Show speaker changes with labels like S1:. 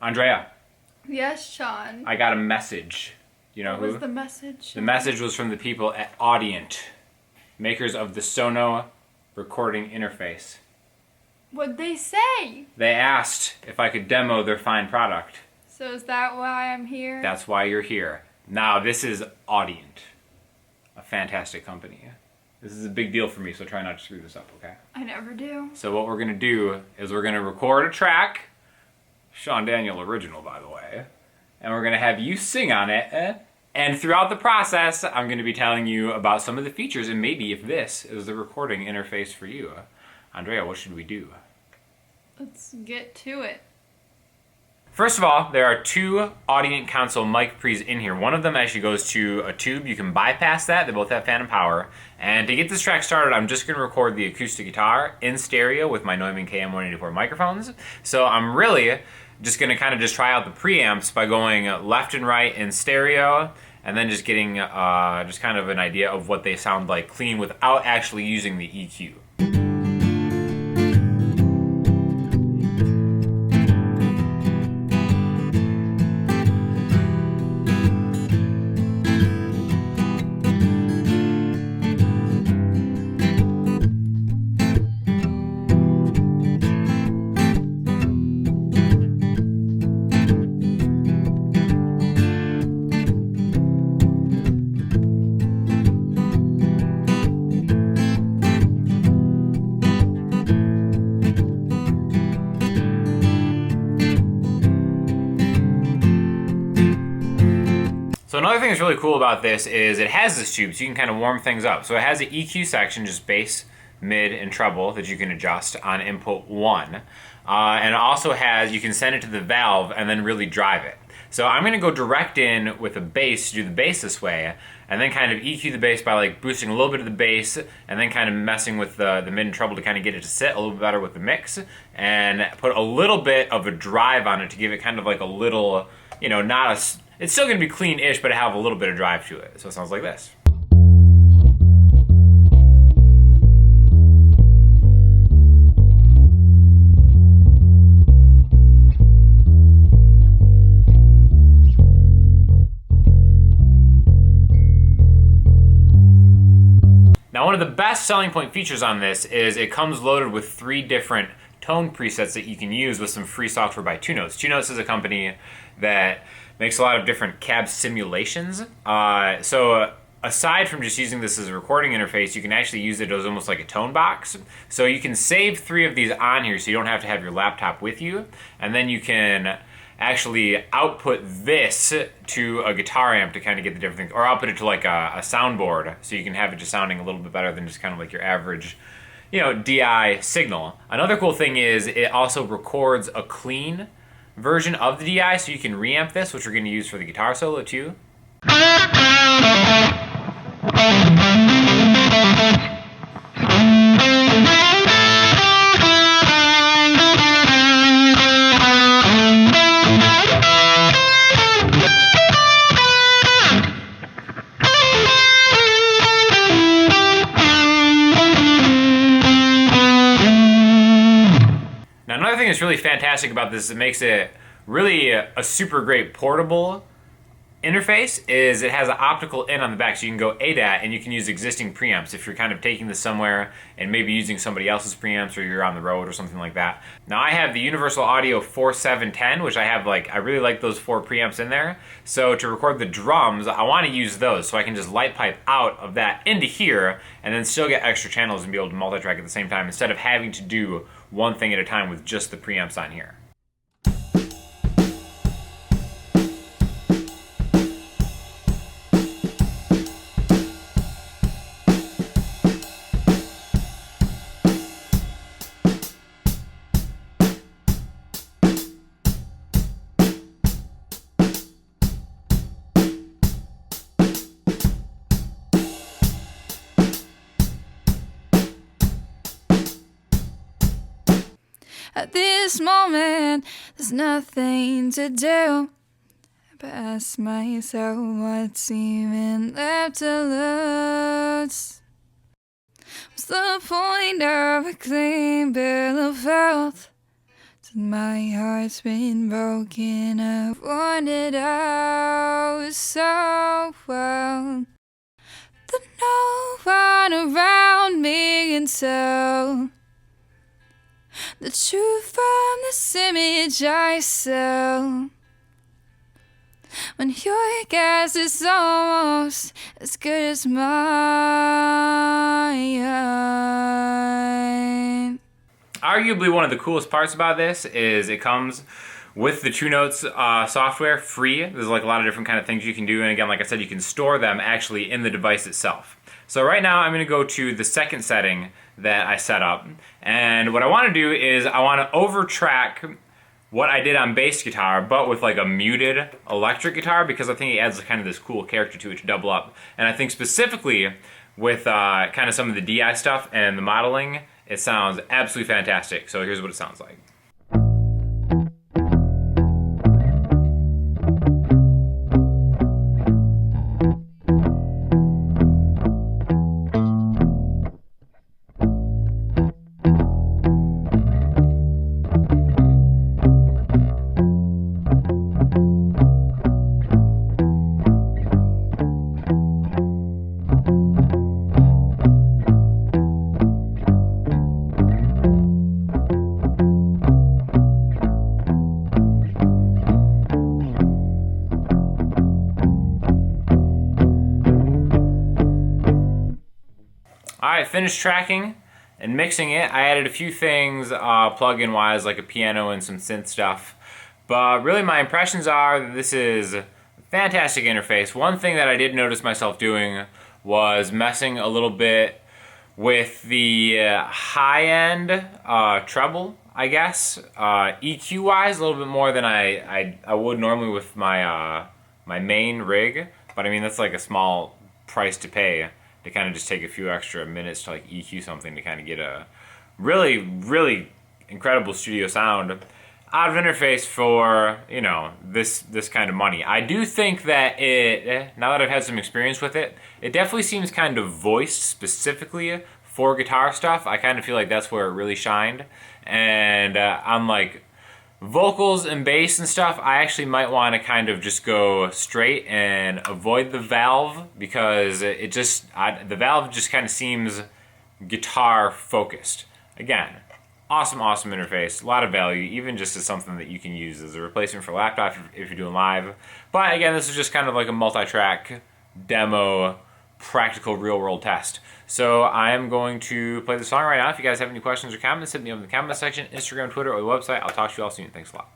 S1: Andrea.
S2: Yes, Sean.
S1: I got a message. You know
S2: what
S1: who?
S2: What was the message?
S1: The message was from the people at Audient, makers of the Sono recording interface.
S2: What'd they say?
S1: They asked if I could demo their fine product.
S2: So is that why I'm here?
S1: That's why you're here. Now, this is Audient, a fantastic company. This is a big deal for me, so try not to screw this up, okay?
S2: I never do.
S1: So what we're going to do is we're going to record a track, Sean Daniel original, by the way, and we're going to have you sing on it. And throughout the process, I'm going to be telling you about some of the features and maybe if this is the recording interface for you. Andrea, what should we do?
S2: Let's get to it.
S1: First of all, there are two Audient console mic pre's in here. One of them actually goes to a tube. You can bypass that. They both have phantom power. And to get this track started, I'm just going to record the acoustic guitar in stereo with my Neumann KM184 microphones. So I'm really just going to kind of just try out the preamps by going left and right in stereo and then just getting just kind of an idea of what they sound like clean without actually using the EQ. So another thing that's really cool about this is it has this tube so you can kind of warm things up. So it has an EQ section, just bass, mid, and treble that you can adjust on input 1. And it also has, you can send it to the valve and then really drive it. So I'm going to go direct in with a bass, do the bass this way, and then kind of EQ the bass by like boosting a little bit of the bass and then kind of messing with the mid and treble to kind of get it to sit a little bit better with the mix and put a little bit of a drive on it to give it kind of like a little, you know, not a... It's still going to be clean-ish, but have a little bit of drive to it. So it sounds like this. Now, one of the best selling point features on this is it comes loaded with 3 different tone presets that you can use with some free software by 2Notes. 2Notes is a company that makes a lot of different cab simulations. So aside from just using this as a recording interface, you can actually use it as almost like a tone box. So you can save 3 of these on here so you don't have to have your laptop with you. And then you can actually output this to a guitar amp to kind of get the different things, or output it to like a soundboard so you can have it just sounding a little bit better than just kind of like your average, you know, DI signal. Another cool thing is it also records a clean version of the DI, so you can reamp this, which we're going to use for the guitar solo too. Now, another thing that's really fantastic about this, it makes it really a super great portable interface, is it has an optical in on the back, so you can go ADAT and you can use existing preamps if you're kind of taking this somewhere and maybe using somebody else's preamps or you're on the road or something like that. Now, I have the Universal Audio 4710, which I have I really like those 4 preamps in there. So to record the drums, I want to use those so I can just light pipe out of that into here and then still get extra channels and be able to multi-track at the same time instead of having to do one thing at a time with just the preamps on here.
S2: At this moment, there's nothing to do but ask myself what's even left to lose. What's the point of a clean bill of health to My heart's been broken. I've worn it out so well that no one around me can tell the truth from this image I sell. When your guess is almost as good as mine.
S1: Arguably one of the coolest parts about this is it comes with the True Notes software free. There's like a lot of different kind of things you can do, and again, like I said, you can store them actually in the device itself. So right now I'm going to go to the second setting that I set up, and what I want to do is I want to overtrack what I did on bass guitar, but with like a muted electric guitar, because I think it adds kind of this cool character to it to double up. And I think specifically with kind of some of the DI stuff and the modeling, it sounds absolutely fantastic. So here's what it sounds like. Alright, finished tracking and mixing it. I added a few things plug-in wise, like a piano and some synth stuff. But really my impressions are that this is a fantastic interface. One thing that I did notice myself doing was messing a little bit with the high-end treble, I guess. EQ-wise, a little bit more than I would normally with my, my main rig. But I mean, that's like a small price to pay to kind of just take a few extra minutes to like EQ something to kind of get a really, really incredible studio sound out of interface for, you know, this kind of money. I do think that it, now that I've had some experience with it, it definitely seems kind of voiced specifically for guitar stuff. I kind of feel like that's where it really shined. And on like vocals and bass and stuff, I actually might want to kind of just go straight and avoid the valve, because it just, the valve just kind of seems guitar focused. Again, awesome interface, a lot of value, even just as something that you can use as a replacement for laptop if you're doing live. But again, this is just kind of like a multi-track demo, practical real-world test. So I am going to play the song right now. If you guys have any questions or comments, hit me up in the comment section, Instagram, Twitter, or the website. I'll talk to you all soon. Thanks a lot.